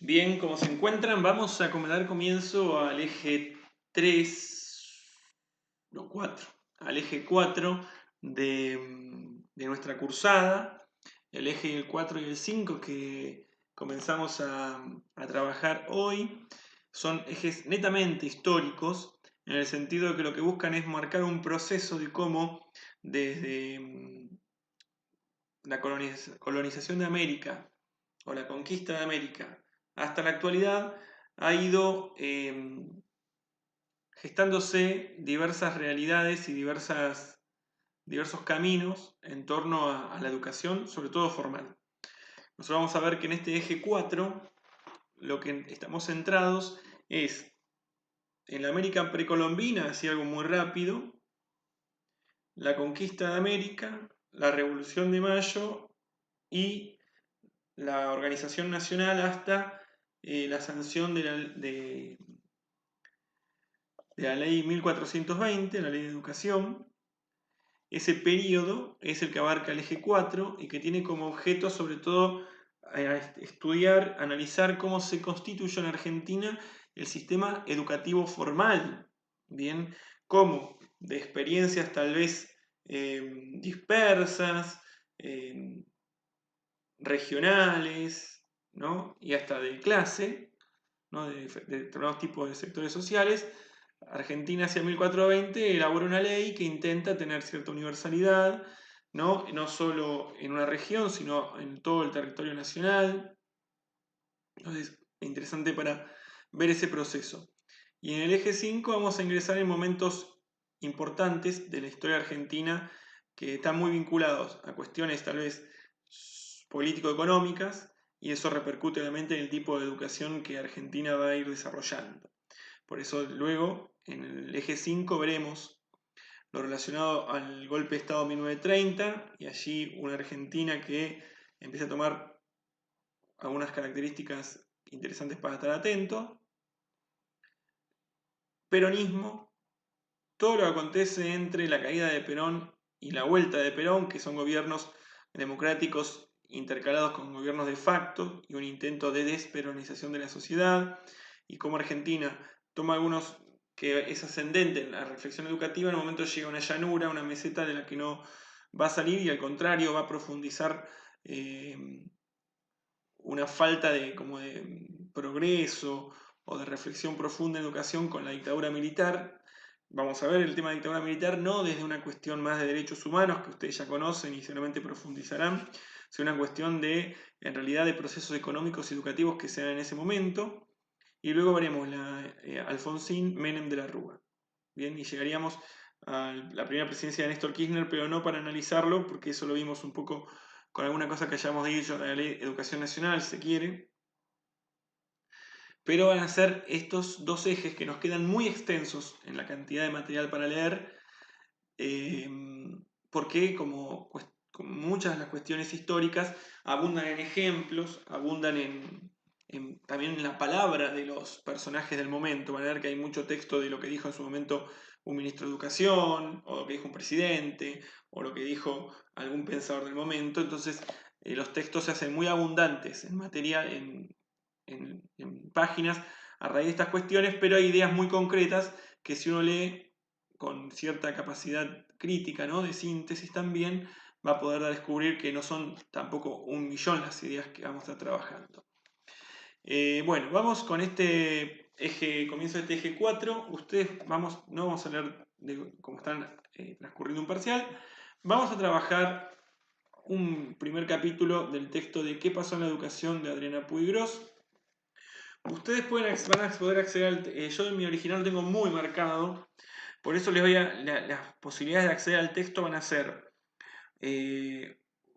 Bien, como se encuentran, vamos a dar comienzo al eje 3, no 4, al eje 4 de nuestra cursada, el eje 4 y el 5 que comenzamos a trabajar hoy. Son ejes netamente históricos, en el sentido de que lo que buscan es marcar un proceso de cómo desde la colonización de América o la conquista de América hasta la actualidad ha ido gestándose diversas realidades y diversos caminos en torno a la educación, sobre todo formal. Nosotros vamos a ver que en este eje 4 lo que estamos centrados es en la América precolombina, así algo muy rápido, la conquista de América, la Revolución de Mayo y la organización nacional hasta la sanción de la ley 1420, la ley de educación. Ese periodo es el que abarca el eje 4 y que tiene como objeto sobre todo estudiar, analizar cómo se constituye en Argentina el sistema educativo formal. Bien, cómo de experiencias tal vez dispersas, eh, regionales, ¿no? Y hasta de clase, ¿no? de determinados tipos de sectores sociales, Argentina hacia 1420 elabora una ley que intenta tener cierta universalidad, ¿no? No solo en una región, sino en todo el territorio nacional. Entonces, es interesante para ver ese proceso. Y en el eje 5 vamos a ingresar en momentos importantes de la historia argentina que están muy vinculados a cuestiones tal vez político-económicas, y eso repercute obviamente en el tipo de educación que Argentina va a ir desarrollando. Por eso luego en el eje 5 veremos lo relacionado al golpe de Estado de 1930 y allí una Argentina que empieza a tomar algunas características interesantes para estar atento. Peronismo, todo lo que acontece entre la caída de Perón y la vuelta de Perón, que son gobiernos democráticos intercalados con gobiernos de facto y un intento de desperonización de la sociedad, y cómo Argentina toma algunos que es ascendente en la reflexión educativa, en un momento llega a una llanura, una meseta de la que no va a salir y al contrario va a profundizar eh, una falta de progreso o de reflexión profunda en educación con la dictadura militar. Vamos a ver el tema de dictadura militar no desde una cuestión más de derechos humanos, que ustedes ya conocen y seguramente profundizarán, sino una cuestión en realidad, de procesos económicos y educativos que se dan en ese momento. Y luego veremos Alfonsín Menem de la Rúa. Bien, y llegaríamos a la primera presidencia de Néstor Kirchner, pero no para analizarlo, porque eso lo vimos un poco con alguna cosa que hayamos dicho de la ley de educación nacional, si se quiere. Pero van a ser estos dos ejes que nos quedan muy extensos en la cantidad de material para leer, eh, porque como muchas de las cuestiones históricas abundan en ejemplos, abundan también en la palabra de los personajes del momento. Van a ver que hay mucho texto de lo que dijo en su momento un ministro de Educación, o lo que dijo un presidente, o lo que dijo algún pensador del momento. Entonces, los textos se hacen muy abundantes en materia, en páginas, a raíz de estas cuestiones, pero hay ideas muy concretas que si uno lee con cierta capacidad crítica, ¿no? De síntesis también, va a poder descubrir que no son tampoco un millón las ideas que vamos a estar trabajando. Bueno, vamos con este eje, comienzo de este eje 4. Ustedes no vamos a leer cómo están transcurriendo un parcial. Vamos a trabajar un primer capítulo del texto de ¿Qué pasó en la educación? De Adriana Puigros. Ustedes van a poder acceder yo en mi original lo tengo muy marcado, por eso las posibilidades de acceder al texto van a ser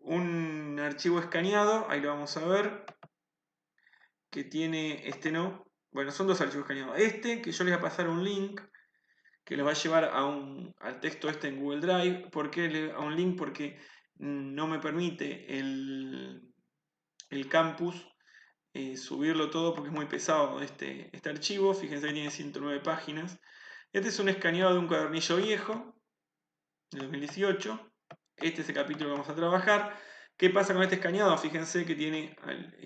un archivo escaneado, ahí lo vamos a ver, que tiene, no, bueno, son dos archivos escaneados. Que yo les voy a pasar un link, que los va a llevar al texto en Google Drive. ¿Por qué a un link? Porque no me permite el campus subirlo todo porque es muy pesado este archivo. Fíjense que tiene 109 páginas. Este es un escaneado de un cuadernillo viejo, de 2018. Este es el capítulo que vamos a trabajar, ¿Qué pasa con este escaneado? Fíjense que tiene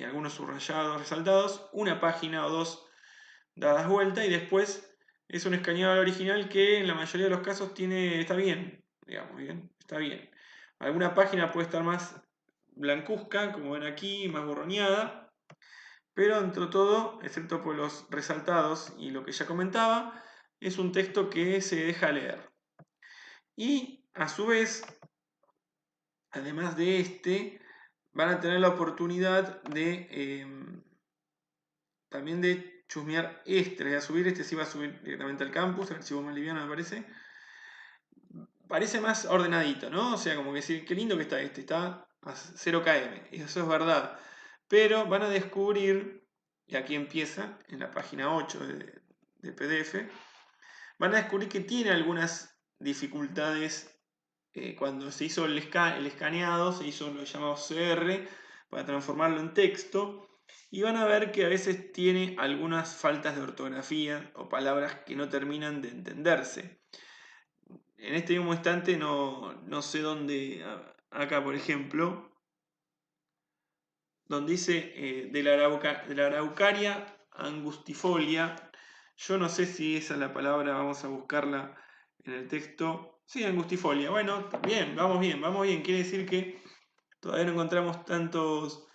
algunos subrayados, resaltados, una página o dos dadas vuelta y después es un escaneado al original que en la mayoría de los casos está bien, digamos, bien, está bien. Alguna página puede estar más blancuzca, como ven aquí, más borroneada, pero entre todo, excepto por los resaltados y lo que ya comentaba, es un texto que se deja leer. Y a su vez, además de van a tener la oportunidad de también de chusmear les voy a subir, sí va a subir directamente al campus, el archivo más liviano me parece. Parece más ordenadito, ¿no? O sea, como que decir, qué lindo que está está a 0 km, y eso es verdad. Pero van a descubrir, y aquí empieza, en la página 8 de PDF, van a descubrir que tiene algunas dificultades cuando se hizo el escaneado, se hizo lo llamado CR para transformarlo en texto, y van a ver que a veces tiene algunas faltas de ortografía o palabras que no terminan de entenderse. En este mismo instante no sé dónde, acá por ejemplo, donde dice de la Araucaria angustifolia, yo no sé si esa es la palabra, vamos a buscarla en el texto. Sí, angustifolia. Bueno, bien, vamos bien. Quiere decir que todavía no encontramos tantos...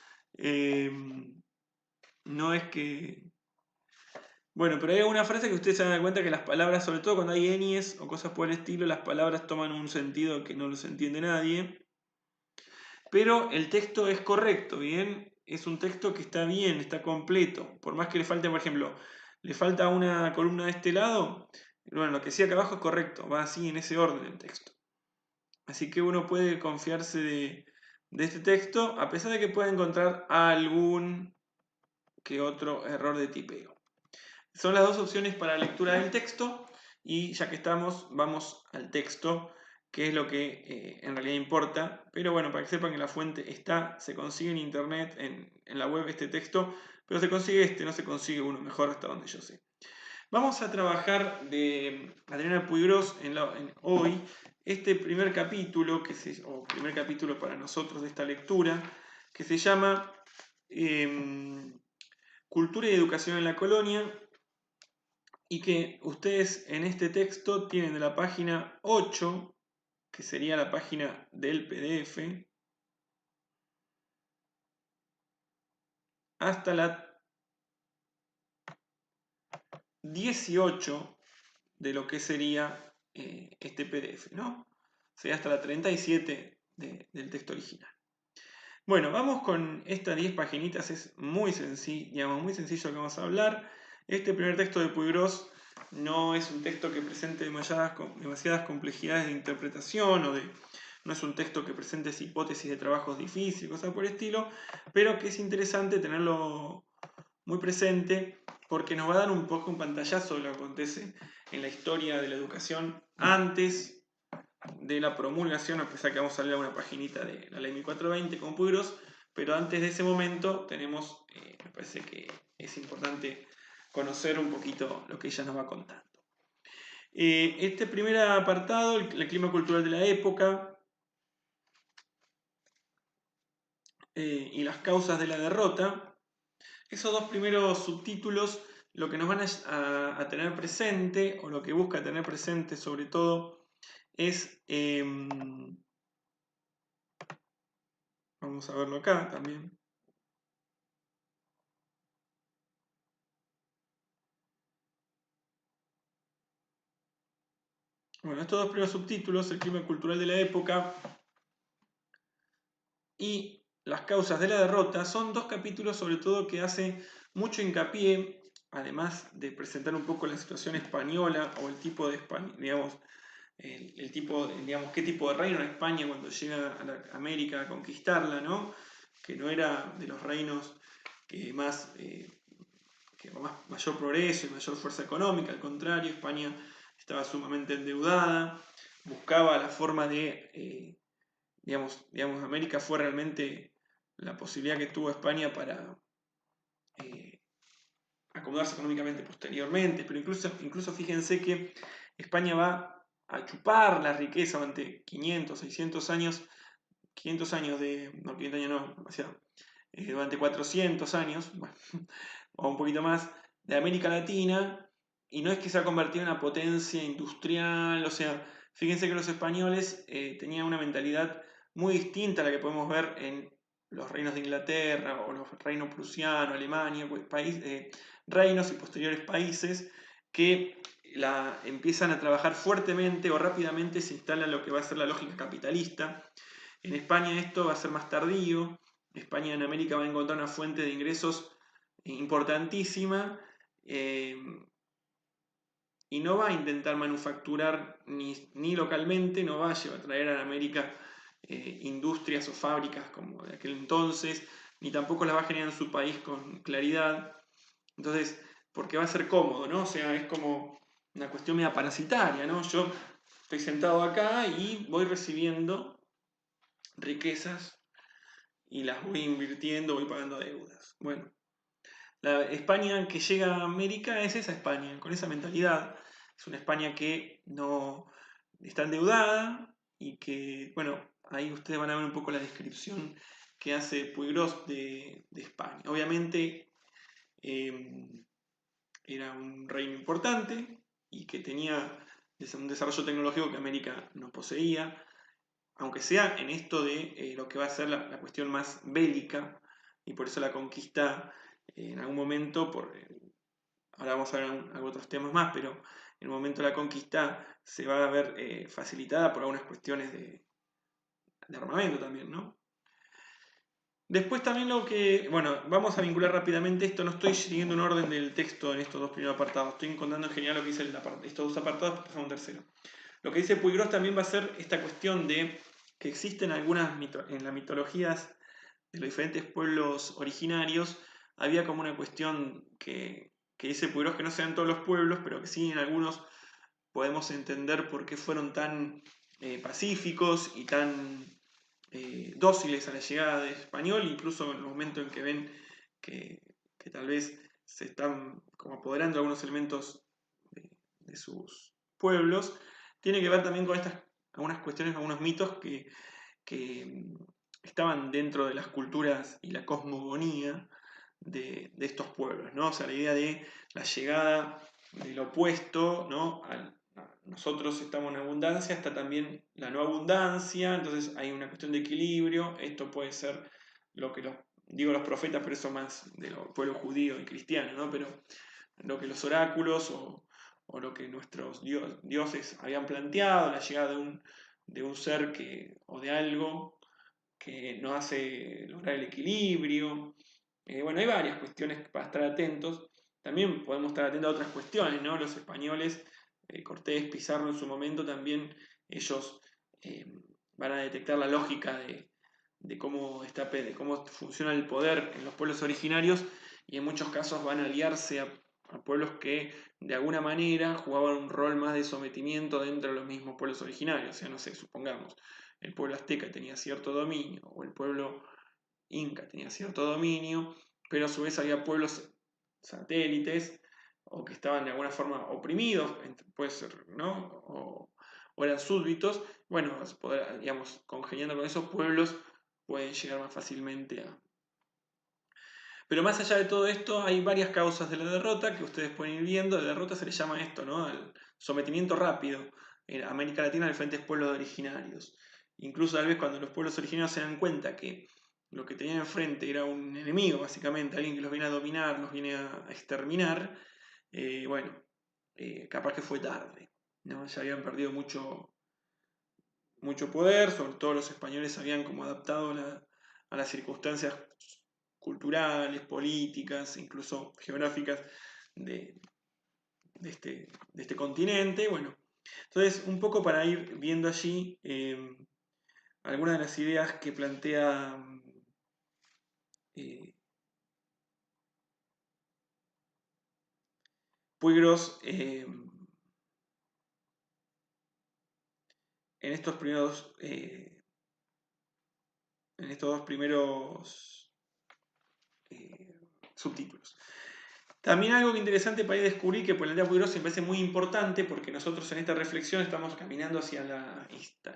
no es que... Bueno, pero hay alguna frase que ustedes se dan cuenta que las palabras, sobre todo cuando hay ñes o cosas por el estilo, las palabras toman un sentido que no los entiende nadie. Pero el texto es correcto, ¿bien? Es un texto que está bien, está completo. Por más que le falte, por ejemplo, le falta una columna de este lado, bueno, lo que sí acá abajo es correcto, va así en ese orden el texto. Así que uno puede confiarse de este texto, a pesar de que pueda encontrar algún que otro error de tipeo. Son las dos opciones para lectura del texto, y ya que estamos, vamos al texto, que es lo que en realidad importa. Pero bueno, para que sepan que la fuente está, se consigue en internet, en la web este texto, pero se consigue no se consigue uno mejor hasta donde yo sé. Vamos a trabajar de Adriana Puigros hoy este primer capítulo, o primer capítulo para nosotros de esta lectura, que se llama Cultura y Educación en la Colonia, y que ustedes en este texto tienen de la página 8, que sería la página del PDF, hasta la 18 de lo que sería este PDF, ¿no? Sería hasta la 37 del texto original. Bueno, vamos con estas 10 paginitas, es muy sencillo, muy sencillo que vamos a hablar. Este primer texto de Puigros no es un texto que presente demasiadas complejidades de interpretación no es un texto que presente hipótesis de trabajos difíciles, cosas por el estilo, pero que es interesante tenerlo muy presente porque nos va a dar un poco un pantallazo de lo que acontece en la historia de la educación antes de la promulgación, a pesar que vamos a leer una paginita de la ley 1420 con Puigros, pero antes de ese momento tenemos, me parece que es importante conocer un poquito lo que ella nos va contando. Este primer apartado, el clima cultural de la época y las causas de la derrota, esos dos primeros subtítulos lo que nos van a tener presente, o lo que busca tener presente sobre todo, es, vamos a verlo acá también, bueno, estos dos primeros subtítulos, el clima cultural de la época y las causas de la derrota, son dos capítulos sobre todo que hace mucho hincapié, además de presentar un poco la situación española o el tipo de España, digamos, el tipo, digamos, qué tipo de reino era España cuando llega a la América a conquistarla, ¿no? Que no era de los reinos que mayor progreso y mayor fuerza económica, al contrario, España estaba sumamente endeudada, buscaba la forma de, digamos, América fue realmente la posibilidad que tuvo España para acomodarse económicamente posteriormente, pero incluso fíjense que España va a chupar la riqueza durante 500, 600 años 500 años no, 500 años no, o sea, durante 400 años, bueno, o un poquito más, de América Latina, y no es que se ha convertido en una potencia industrial, o sea, fíjense que los españoles tenían una mentalidad muy distinta a la que podemos ver en los reinos de Inglaterra o los reinos prusianos, Alemania, pues, reinos y posteriores países que empiezan a trabajar fuertemente o rápidamente se instala lo que va a ser la lógica capitalista. En España esto va a ser más tardío. España en América va a encontrar una fuente de ingresos importantísima eh, y no va a intentar manufacturar ni localmente, no va a traer a América industrias o fábricas como de aquel entonces, ni tampoco las va a generar en su país con claridad. Entonces, porque va a ser cómodo, ¿no? O sea, es como una cuestión media parasitaria, ¿no? Yo estoy sentado acá y voy recibiendo riquezas y las voy invirtiendo, voy pagando deudas. Bueno, la España que llega a América es esa España, con esa mentalidad. Es una España que no está endeudada y que, bueno, ahí ustedes van a ver un poco la descripción que hace Puigros de España. Obviamente era un reino importante y que tenía un desarrollo tecnológico que América no poseía, aunque sea en esto de lo que va a ser la cuestión más bélica, y por eso la conquista en algún momento, ahora vamos a ver otros temas más, pero en el momento de la conquista se va a ver facilitada por algunas cuestiones de armamento también, ¿no? Después también bueno, vamos a vincular rápidamente esto, no estoy siguiendo un orden del texto en estos dos primeros apartados, estoy contando en general lo que dice estos dos apartados, pasamos a un tercero. Lo que dice Puigros también va a ser esta cuestión de que existen en las mitologías de los diferentes pueblos originarios, había como una cuestión que dice Puigros que no sean todos los pueblos, pero que sí en algunos podemos entender por qué fueron tan pacíficos y tan dóciles a la llegada del español, incluso en el momento en que ven que tal vez se están como apoderando de algunos elementos de sus pueblos, tiene que ver también con algunas cuestiones, algunos mitos que estaban dentro de las culturas y la cosmogonía de estos pueblos, ¿no? O sea, la idea de la llegada del opuesto, ¿no? Nosotros estamos en abundancia, está también la no abundancia, entonces hay una cuestión de equilibrio, esto puede ser lo que digo los profetas, pero eso más de los pueblos judíos y cristianos, ¿no? Pero lo que los oráculos o lo que nuestros dioses habían planteado, la llegada de un ser o de algo que nos hace lograr el equilibrio. Bueno, hay varias cuestiones para estar atentos. También podemos estar atentos a otras cuestiones, ¿no? Los españoles, Cortés, Pizarro en su momento también, ellos van a detectar la lógica de cómo funciona el poder en los pueblos originarios y en muchos casos van a aliarse a pueblos que de alguna manera jugaban un rol más de sometimiento dentro de los mismos pueblos originarios. O sea, no sé, supongamos, el pueblo azteca tenía cierto dominio o el pueblo inca tenía cierto dominio, pero a su vez había pueblos satélites o que estaban de alguna forma oprimidos, puede ser, ¿no? O eran súbditos. Bueno, digamos, congeniando con esos pueblos pueden llegar más fácilmente a... Pero más allá de todo esto, hay varias causas de la derrota que ustedes pueden ir viendo. La derrota se le llama esto, ¿no? El sometimiento rápido en América Latina a diferentes pueblos originarios. Incluso tal vez cuando los pueblos originarios se dan cuenta que lo que tenían enfrente era un enemigo, básicamente, alguien que los viene a dominar, los viene a exterminar, bueno, capaz que fue tarde, ¿no? Ya habían perdido mucho poder, sobre todo los españoles habían como adaptado a las circunstancias culturales, políticas, incluso geográficas de, de este continente. Bueno, entonces un poco para ir viendo allí algunas de las ideas que plantea eh, Puigros en estos primeros en estos dos primeros subtítulos. También algo interesante para ir a descubrir que plantea Puigros me parece muy importante porque nosotros en esta reflexión estamos caminando hacia la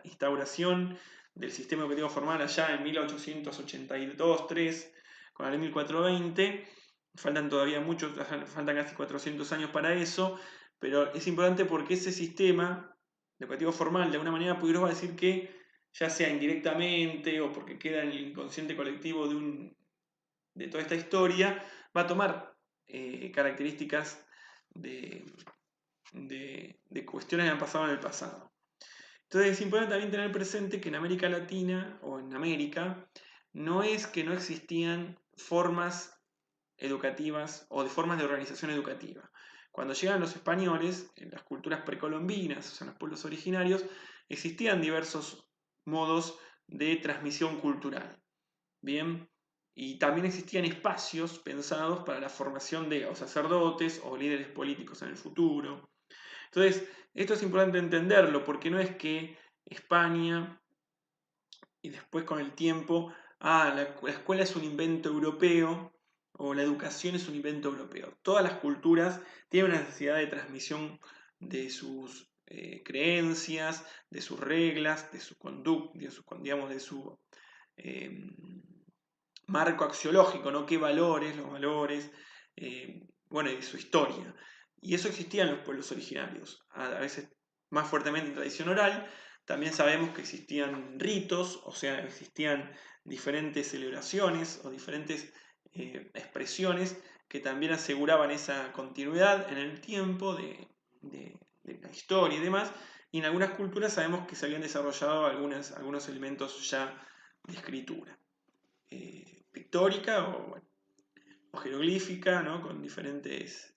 instauración del sistema educativo formal allá en 1882-3, con la ley 1420. Faltan todavía muchos, faltan casi 400 años para eso, pero es importante porque ese sistema educativo formal, de alguna manera, Puigros va a decir que, ya sea indirectamente o porque queda en el inconsciente colectivo de toda esta historia, va a tomar características de, de cuestiones que han pasado en el pasado. Entonces es importante también tener presente que en América Latina o en América no es que no existían formas educativas o de formas de organización educativa. Cuando llegan los españoles, en las culturas precolombinas, o sea, en los pueblos originarios, existían diversos modos de transmisión cultural. Bien, y también existían espacios pensados para la formación de o sacerdotes o líderes políticos en el futuro. Entonces, esto es importante entenderlo porque no es que España y después con el tiempo, la escuela es un invento europeo o la educación es un invento europeo. Todas las culturas tienen una necesidad de transmisión de sus creencias, de sus reglas, de su conducta, digamos, de su eh, marco axiológico, ¿no? ¿Qué valores, los valores, bueno, y de su historia? Y eso existía en los pueblos originarios, a veces más fuertemente en tradición oral. También sabemos que existían ritos, o sea, existían diferentes celebraciones o diferentes expresiones que también aseguraban esa continuidad en el tiempo de la historia y demás. Y en algunas culturas sabemos que se habían desarrollado algunos elementos ya de escritura. Pictórica o jeroglífica, ¿no? Con diferentes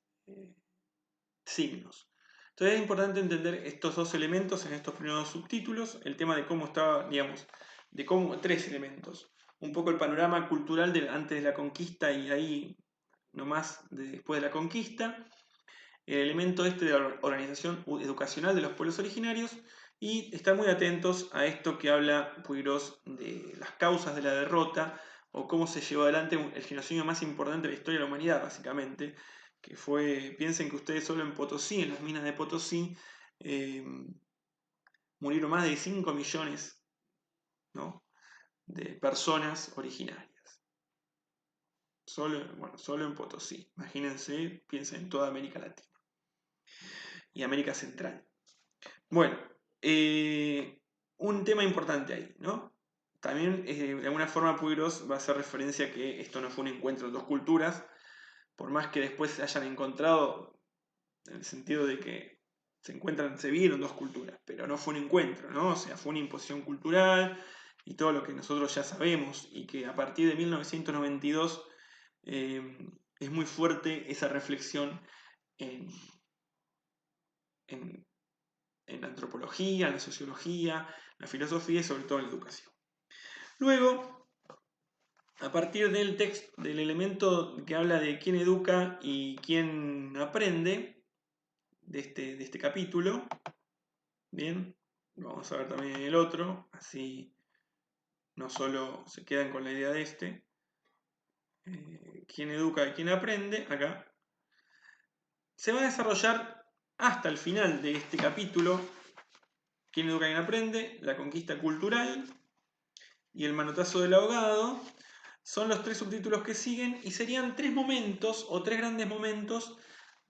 signos. Entonces es importante entender estos dos elementos en estos primeros subtítulos, el tema de cómo estaba, digamos, de cómo tres elementos. Un poco el panorama cultural antes de la conquista y ahí nomás después de la conquista, el elemento este de la organización educacional de los pueblos originarios y estar muy atentos a esto que habla Puigros de las causas de la derrota o cómo se llevó adelante el genocidio más importante de la historia de la humanidad, básicamente, que fue, piensen que ustedes solo en Potosí, en las minas de Potosí, eh, murieron más de 5 millones, ¿no?, de personas originarias. Solo en Potosí. Imagínense, piensen en toda América Latina y América Central. Bueno, un tema importante ahí, ¿no? También, de alguna forma, Puigros va a hacer referencia a que esto no fue un encuentro de dos culturas, por más que después se hayan encontrado, en el sentido de que se vieron dos culturas, pero no fue un encuentro, ¿no? O sea, fue una imposición cultural y todo lo que nosotros ya sabemos, y que a partir de 1992 es muy fuerte esa reflexión en, en en la antropología, en la sociología, la filosofía y sobre todo en la educación. Luego, a partir del texto, del elemento que habla de quién educa y quién aprende, de este capítulo, bien, vamos a ver también el otro, así no solo se quedan con la idea de este, quién educa y quién aprende, acá, se va a desarrollar hasta el final de este capítulo. ¿Quién educa y quién aprende? La conquista cultural y el manotazo del ahogado. Son los tres subtítulos que siguen y serían tres momentos o tres grandes momentos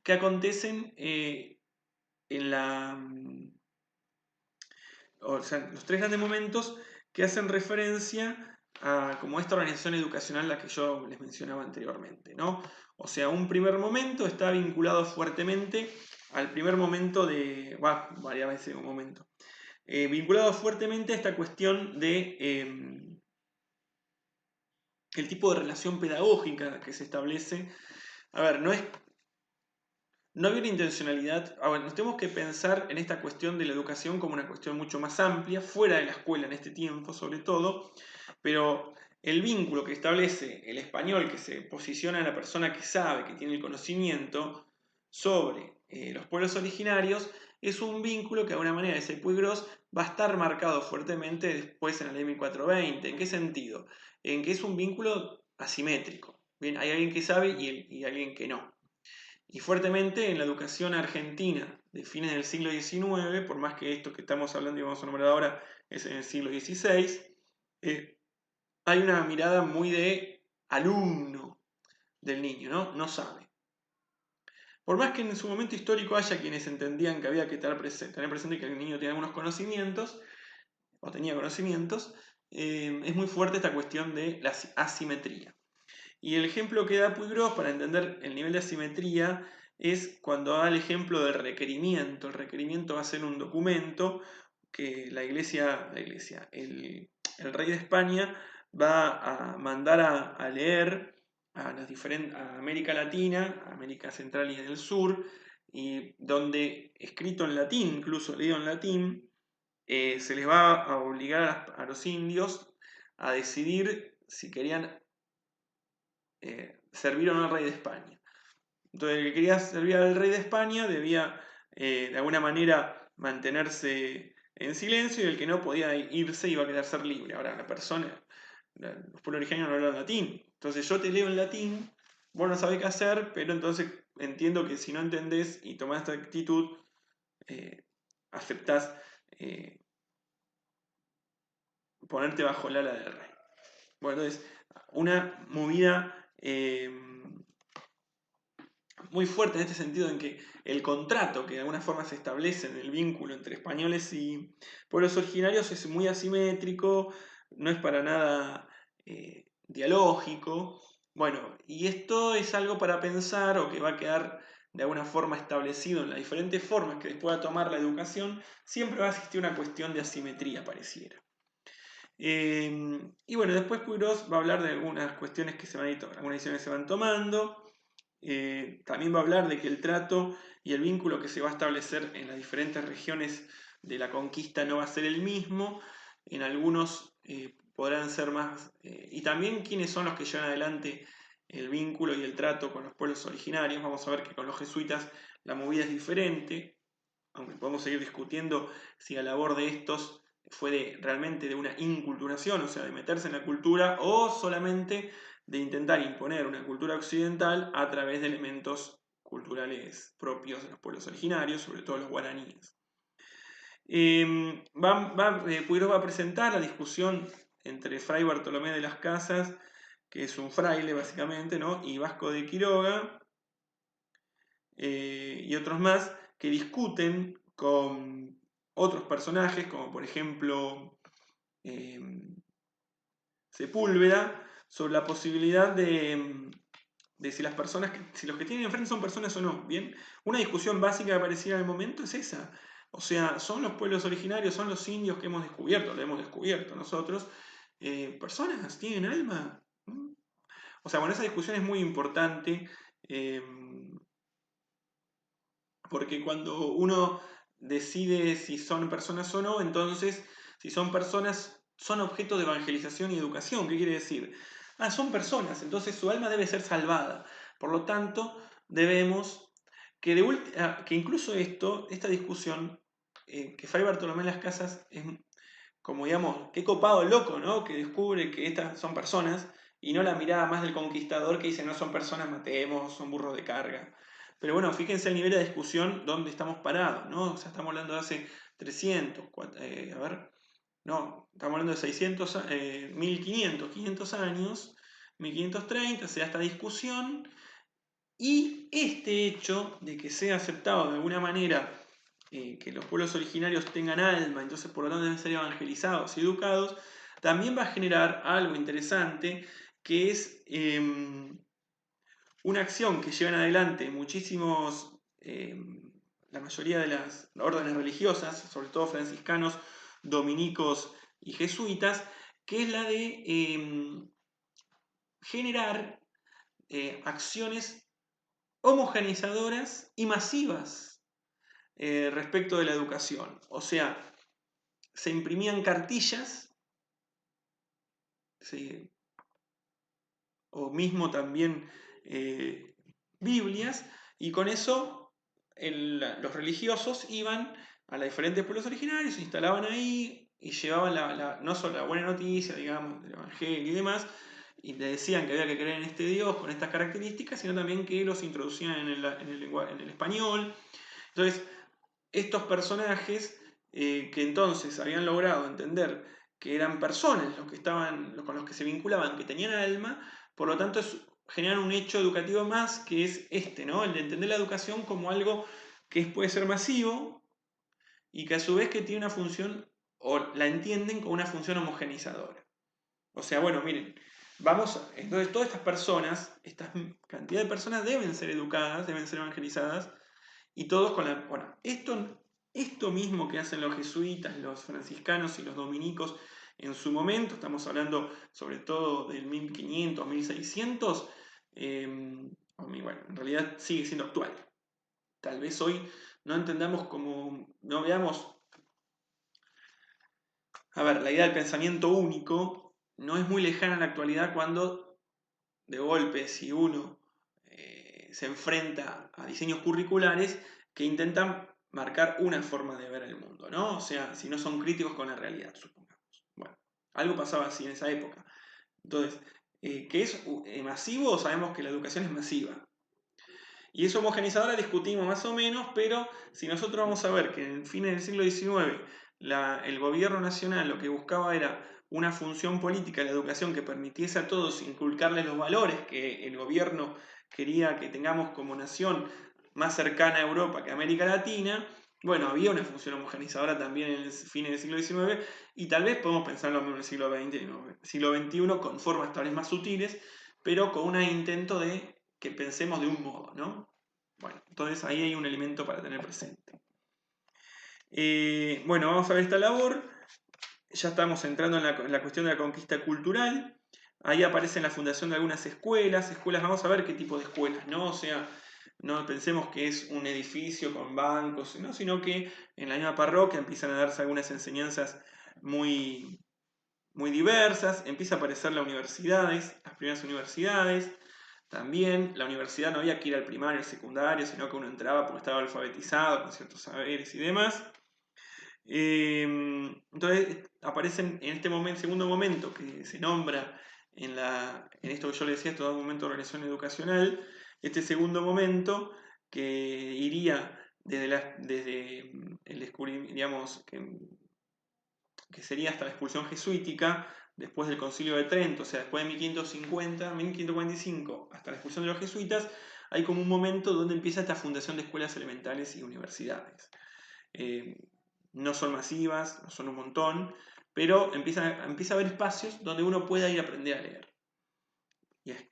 que acontecen en la... O sea, los tres grandes momentos que hacen referencia a como esta organización educacional la que yo les mencionaba anteriormente, ¿no? O sea, un primer momento está vinculado fuertemente al primer momento de... varias veces un momento. Vinculado fuertemente a esta cuestión de el tipo de relación pedagógica que se establece. A ver, no había una intencionalidad. A ver, nos tenemos que pensar en esta cuestión de la educación como una cuestión mucho más amplia, fuera de la escuela en este tiempo, sobre todo, pero el vínculo que establece el español, que se posiciona en la persona que sabe, que tiene el conocimiento sobre los pueblos originarios, es un vínculo que de alguna manera ese Puigros va a estar marcado fuertemente después en la ley 1420. ¿En qué sentido? En que es un vínculo asimétrico. Bien, hay alguien que sabe y alguien que no. y fuertemente en la educación argentina de fines del siglo XIX, por más que esto que estamos hablando y vamos a nombrar ahora es en el siglo XVI, hay una mirada muy de alumno del niño, ¿no? No sabe. Por más que en su momento histórico haya quienes entendían que había que tener presente que el niño tiene algunos conocimientos, o tenía conocimientos, es muy fuerte esta cuestión de la asimetría. Y el ejemplo que da Puigros para entender el nivel de asimetría es cuando da el ejemplo del requerimiento. El requerimiento va a ser un documento que el rey de España va a mandar a leer a América Latina, a América Central y del Sur, y donde escrito en latín, incluso leído en latín, se les va a obligar a los indios a decidir si querían servir o no al rey de España. Entonces el que quería servir al rey de España debía de alguna manera mantenerse en silencio y el que no podía irse iba a quedar ser libre. Ahora los pueblos originarios no hablan latín. Entonces yo te leo en latín, vos no sabés qué hacer, pero entonces entiendo que si no entendés y tomás esta actitud, aceptás ponerte bajo el ala del rey. Bueno, entonces, una movida muy fuerte en este sentido en que el contrato que de alguna forma se establece en el vínculo entre españoles y pueblos originarios es muy asimétrico, no es para nada dialógico. Bueno, y esto es algo para pensar o que va a quedar de alguna forma establecido en las diferentes formas que después va a tomar la educación, siempre va a existir una cuestión de asimetría, pareciera. Y bueno, después Puigros va a hablar de algunas cuestiones que algunas decisiones que se van tomando. También va a hablar de que el trato y el vínculo que se va a establecer en las diferentes regiones de la conquista no va a ser el mismo. En algunos podrán ser más. Y también quiénes son los que llevan adelante el vínculo y el trato con los pueblos originarios. Vamos a ver que con los jesuitas la movida es diferente, aunque podemos seguir discutiendo si la labor de estos fue realmente de una inculturación, o sea, de meterse en la cultura, o solamente de intentar imponer una cultura occidental a través de elementos culturales propios de los pueblos originarios, sobre todo los guaraníes. Puigros va a presentar la discusión entre Fray Bartolomé de las Casas, que es un fraile básicamente, ¿no? Y Vasco de Quiroga, y otros más, que discuten con otros personajes, como por ejemplo eh, Sepúlveda, sobre la posibilidad de si si los que tienen enfrente son personas o no. Bien, una discusión básica que aparecía en el momento es esa. O sea, son los pueblos originarios, son los indios que hemos descubierto, lo hemos descubierto nosotros. ¿Personas tienen alma? ¿Mm? O sea, bueno, esa discusión es muy importante. Porque cuando uno decide si son personas o no, entonces, si son personas, son objeto de evangelización y educación. ¿Qué quiere decir? Ah, son personas, entonces su alma debe ser salvada. Por lo tanto, debemos que incluso esta discusión, que Fray Bartolomé de las Casas es como digamos, qué copado loco, ¿no? Que descubre que estas son personas y no la mirada más del conquistador que dice no son personas, matemos, son burros de carga. Pero bueno, fíjense el nivel de discusión donde estamos parados, ¿no? O sea, estamos hablando de hace 300, a ver, no, estamos hablando de 600, 1500, 500 años, 1530, se da esta discusión y este hecho de que sea aceptado de alguna manera que los pueblos originarios tengan alma, entonces por lo tanto deben ser evangelizados y educados, también va a generar algo interesante que es una acción que llevan adelante la mayoría de las órdenes religiosas, sobre todo franciscanos, dominicos y jesuitas, que es la de generar acciones homogenizadoras y masivas respecto de la educación. O sea, se imprimían cartillas, ¿sí? O mismo también Biblias, y con eso los religiosos iban a los diferentes pueblos originarios, se instalaban ahí y llevaban no solo la buena noticia, digamos, del Evangelio y demás, y le decían que había que creer en este Dios con estas características, sino también que los introducían en el español. Entonces, estos personajes que entonces habían logrado entender que eran personas los que estaban, con los que se vinculaban, que tenían alma, por lo tanto generan un hecho educativo más que es ¿no? El de entender la educación como algo que puede ser masivo y que a su vez que tiene una función, o la entienden como una función homogeneizadora. O sea, bueno, miren, entonces todas estas personas, esta cantidad de personas deben ser educadas, deben ser evangelizadas, y todos con la... Bueno, esto mismo que hacen los jesuitas, los franciscanos y los dominicos en su momento, estamos hablando sobre todo del 1500, 1600, bueno, en realidad sigue siendo actual. Tal vez hoy no entendamos como, no veamos, a ver, la idea del pensamiento único no es muy lejana en la actualidad cuando de golpe si uno se enfrenta a diseños curriculares que intentan marcar una forma de ver el mundo, ¿no? O sea, si no son críticos con la realidad, supongamos. Bueno, algo pasaba así en esa época. Entonces, ¿qué es masivo? Sabemos que la educación es masiva. Y es homogeneizadora, discutimos más o menos, pero si nosotros vamos a ver que en el fin del siglo XIX el gobierno nacional lo que buscaba era una función política de la educación que permitiese a todos inculcarles los valores que el gobierno quería que tengamos como nación más cercana a Europa que a América Latina, bueno, había una función homogeneizadora también en el fin del siglo XIX y tal vez podemos pensarlo en el siglo XX y en el siglo XXI con formas tal vez más sutiles, pero con un intento de que pensemos de un modo, ¿no? Bueno, entonces ahí hay un elemento para tener presente. Bueno, vamos a ver esta labor. Ya estamos entrando en la cuestión de la conquista cultural. Ahí aparece la fundación de algunas escuelas. Vamos a ver qué tipo de escuelas, ¿no? O sea, no pensemos que es un edificio con bancos, ¿no? Sino que en la misma parroquia empiezan a darse algunas enseñanzas muy, muy diversas. Empieza a aparecer las primeras universidades. También la universidad no había que ir al primario, al secundario, sino que uno entraba porque estaba alfabetizado con ciertos saberes y demás. Entonces aparecen en este segundo momento que se nombra en esto que yo le decía, esto es un momento de organización educacional, este segundo momento que iría desde el descubrimiento, digamos, que sería hasta la expulsión jesuítica, después del Concilio de Trento, o sea, después de 1550, 1545, hasta la expulsión de los jesuitas, hay como un momento donde empieza esta fundación de escuelas elementales y universidades. No son masivas, no son un montón, pero empieza a haber espacios donde uno pueda ir a aprender a leer,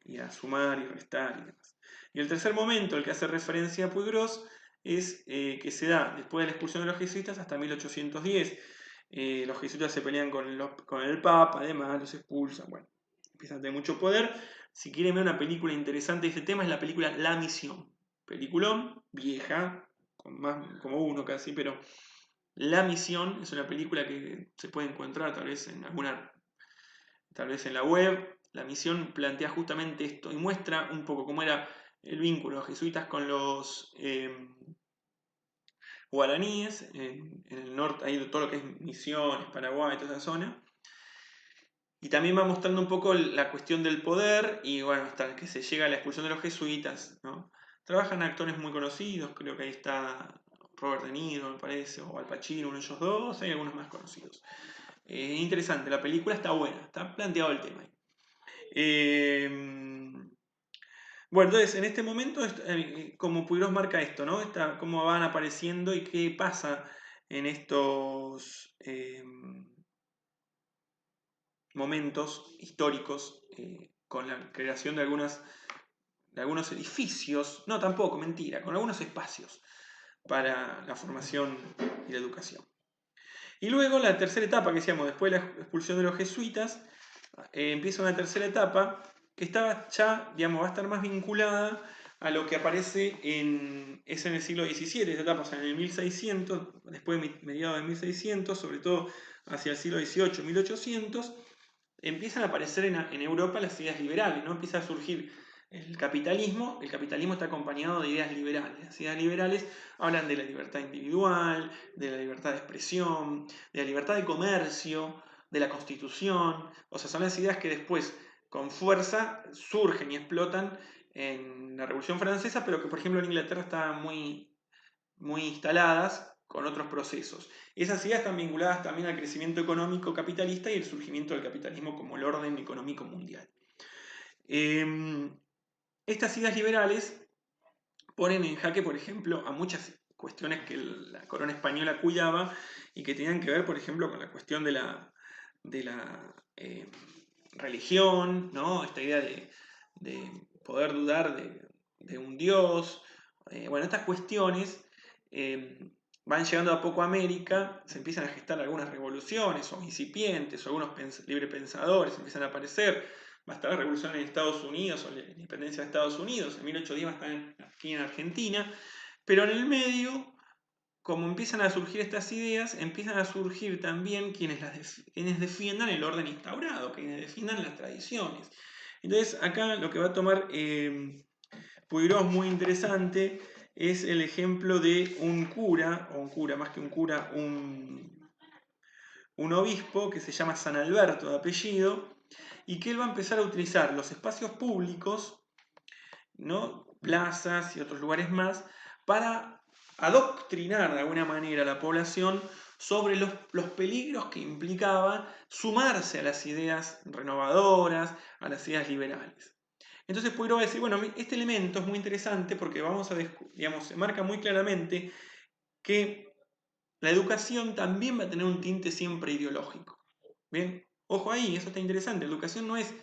y a sumar y restar y demás. Y el tercer momento, el que hace referencia a Puigros, es que se da después de la expulsión de los jesuitas hasta 1810. Los jesuitas se pelean con el Papa, además los expulsan, bueno, empiezan a tener mucho poder. Si quieren ver una película interesante de este tema, es la película La Misión. Peliculón, vieja, como uno casi, pero La Misión es una película que se puede encontrar tal vez en la web. La Misión plantea justamente esto y muestra un poco cómo era el vínculo de los jesuitas con los guaraníes, en el norte, ahí todo lo que es Misiones, Paraguay, toda esa zona. Y también va mostrando un poco la cuestión del poder y bueno, hasta que se llega a la expulsión de los jesuitas, ¿no? Trabajan actores muy conocidos, creo que ahí está Robert De Niro, me parece, o Al Pacino, uno de ellos dos, hay algunos más conocidos. Interesante, la película está buena, está planteado el tema ahí. Bueno, entonces en este momento, como Puigros marca esto, ¿no? Cómo van apareciendo y qué pasa en estos momentos históricos con la creación de algunos edificios, no tampoco, mentira, con algunos espacios para la formación y la educación. Y luego la tercera etapa que decíamos, después de la expulsión de los jesuitas, empieza una tercera etapa que está ya, digamos, va a estar más vinculada a lo que aparece en el siglo XVII, esta etapa, o sea, en el 1600, después de mediados de 1600, sobre todo hacia el siglo XVIII, 1800, empiezan a aparecer en Europa las ideas liberales, ¿no? Empieza a surgir el capitalismo está acompañado de ideas liberales. Las ideas liberales hablan de la libertad individual, de la libertad de expresión, de la libertad de comercio, de la constitución, o sea, son las ideas que después, con fuerza surgen y explotan en la Revolución Francesa, pero que por ejemplo en Inglaterra estaban muy instaladas con otros procesos. Esas ideas están vinculadas también al crecimiento económico capitalista y el surgimiento del capitalismo como el orden económico mundial. Estas ideas liberales ponen en jaque, por ejemplo, a muchas cuestiones que la corona española cuidaba y que tenían que ver, por ejemplo, con la cuestión de la religión, ¿no? Esta idea de poder dudar de un dios. Bueno, estas cuestiones van llegando a poco a América, se empiezan a gestar algunas revoluciones, o incipientes, o algunos librepensadores empiezan a aparecer. Va a estar la revolución en Estados Unidos, o la independencia de Estados Unidos, en 1810 va a estar aquí en Argentina, pero en el medio, como empiezan a surgir estas ideas, empiezan a surgir también quienes defiendan el orden instaurado, quienes defiendan las tradiciones. Entonces, acá lo que va a tomar Puiggrós muy interesante es el ejemplo de un cura, o un cura, más que un cura, un obispo que se llama San Alberto de apellido, y que él va a empezar a utilizar los espacios públicos, ¿no? Plazas y otros lugares más, para adoctrinar de alguna manera a la población sobre los peligros que implicaba sumarse a las ideas renovadoras, a las ideas liberales. Entonces Puiggrós va a decir, bueno, este elemento es muy interesante porque digamos, se marca muy claramente que la educación también va a tener un tinte siempre ideológico. ¿Bien? Ojo ahí, eso está interesante. La educación no es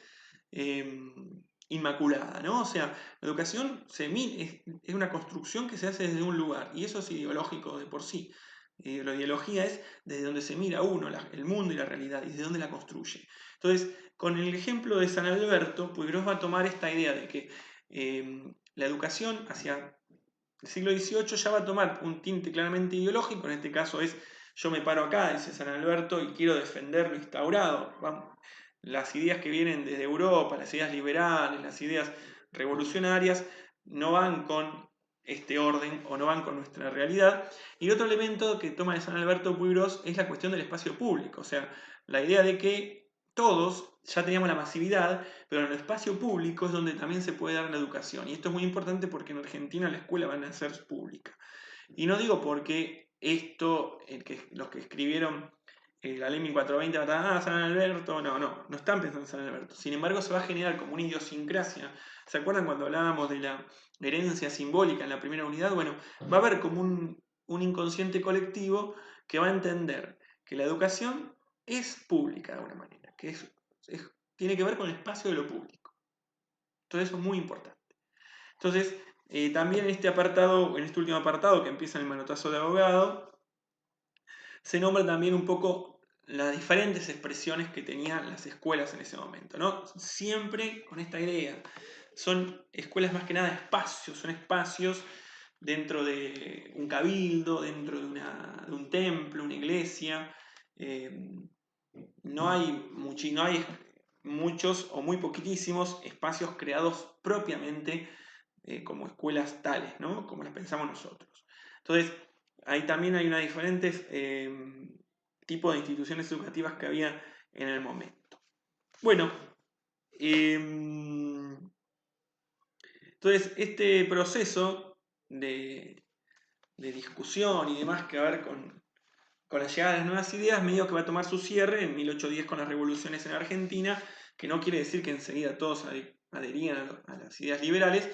inmaculada, ¿no? O sea, la educación es una construcción que se hace desde un lugar y eso es ideológico de por sí. La ideología es desde donde se mira uno, el mundo y la realidad, y desde donde la construye. Entonces, con el ejemplo de San Alberto, Puiggrós va a tomar esta idea de que la educación hacia el siglo XVIII ya va a tomar un tinte claramente ideológico, en este caso es yo me paro acá, dice San Alberto, y quiero defender lo instaurado. Vamos, las ideas que vienen desde Europa, las ideas liberales, las ideas revolucionarias, no van con este orden o no van con nuestra realidad. Y otro elemento que toma de San Alberto Puiggrós es la cuestión del espacio público, o sea, la idea de que todos ya teníamos la masividad, pero en el espacio público es donde también se puede dar la educación. Y esto es muy importante porque en Argentina la escuela van a ser pública. Y no digo porque esto, los que escribieron la ley 1420 van a San Alberto, no están pensando en San Alberto. Sin embargo, se va a generar como una idiosincrasia. ¿Se acuerdan cuando hablábamos de la herencia simbólica en la primera unidad? Bueno, va a haber como un inconsciente colectivo que va a entender que la educación es pública de alguna manera, que tiene que ver con el espacio de lo público. Entonces eso es muy importante. Entonces, también en este apartado, en este último apartado que empieza en el manotazo de abogado, se nombra también un poco las diferentes expresiones que tenían las escuelas en ese momento, ¿no? Siempre con esta idea. Son escuelas más que nada espacios, son espacios dentro de un cabildo, dentro de un templo, una iglesia. No hay muchos o muy poquitísimos espacios creados propiamente como escuelas tales, ¿no? Como las pensamos nosotros. Entonces, ahí también hay una diferentes tipos de instituciones educativas que había en el momento. Bueno, entonces este proceso de discusión y demás que va a ver con la llegada de las nuevas ideas, medio que va a tomar su cierre en 1810 con las revoluciones en Argentina, que no quiere decir que enseguida todos adherían a las ideas liberales.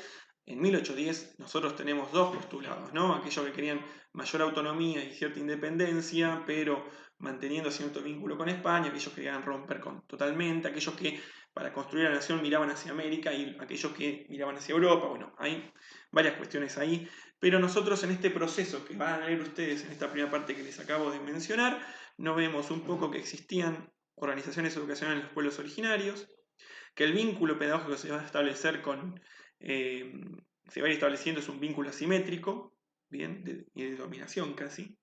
En 1810 nosotros tenemos dos postulados, ¿no? Aquellos que querían mayor autonomía y cierta independencia, pero manteniendo cierto vínculo con España, aquellos que querían romper totalmente, aquellos que para construir la nación miraban hacia América y aquellos que miraban hacia Europa. Bueno, hay varias cuestiones ahí, pero nosotros en este proceso que van a leer ustedes en esta primera parte que les acabo de mencionar, nos vemos un poco que existían organizaciones educacionales en los pueblos originarios, que el vínculo pedagógico se va a establecer se va a ir estableciendo es un vínculo asimétrico, bien, y de dominación casi,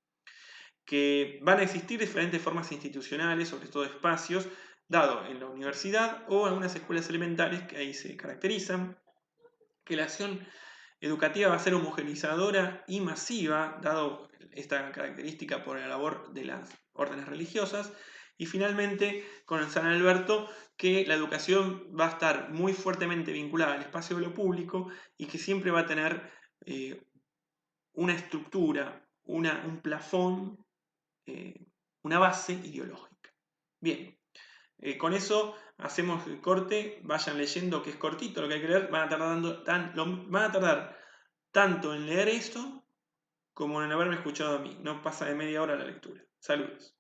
que van a existir diferentes formas institucionales, sobre todo espacios, dado en la universidad o en algunas escuelas elementales que ahí se caracterizan, que la acción educativa va a ser homogeneizadora y masiva, dado esta característica por la labor de las órdenes religiosas, Y finalmente, con San Alberto, que la educación va a estar muy fuertemente vinculada al espacio de lo público y que siempre va a tener una estructura, un plafón, eh, una base ideológica. Bien, con eso hacemos el corte, vayan leyendo que es cortito lo que hay que leer, van a tardar tanto en leer esto como en haberme escuchado a mí, no pasa de media hora la lectura. Saludos.